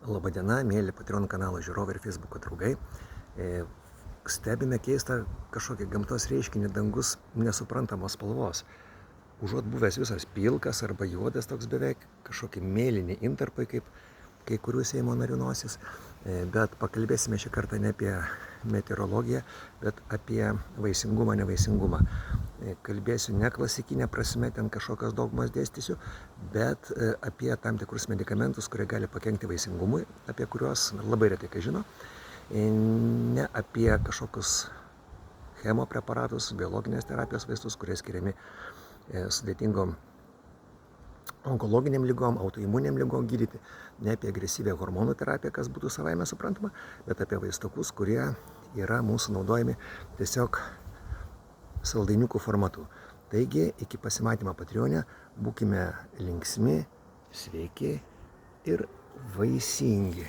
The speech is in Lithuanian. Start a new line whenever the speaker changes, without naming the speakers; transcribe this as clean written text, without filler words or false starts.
Labadiena, mėly Patreon kanalo žiūrovai ir Facebook'o draugai. Stebime keistą kažkokį gamtos reiškinį, dangus nesuprantamos spalvos. Užuot buvęs visas pilkas arba juodas, toks beveik kažkokie mėlyni intarpai, kaip kai kurių Seimo narių nosis. Bet pakalbėsime šį kartą ne apie meteorologiją, bet apie vaisingumą, nevaisingumą. Kalbėsiu ne klasikinė prasme, ten kažkokios dogmas dėstysiu, bet apie tam tikrus medikamentus, kurie gali pakenkti vaisingumui, apie kuriuos labai retai ką žino. Ne apie kažkokius chemopreparatus, biologinės terapijos vaistus, kurie skiriami sudėtingom onkologiniam lygom, autoimuniniam lygom gydyti, ne apie agresyvę hormonų terapiją, kas būtų savaime suprantama, bet apie vaistukus, kurie yra mūsų naudojami tiesiog saldainiukų formatu. Taigi, iki pasimatymo Patreon'e, būkime linksmi, sveiki ir vaisingi.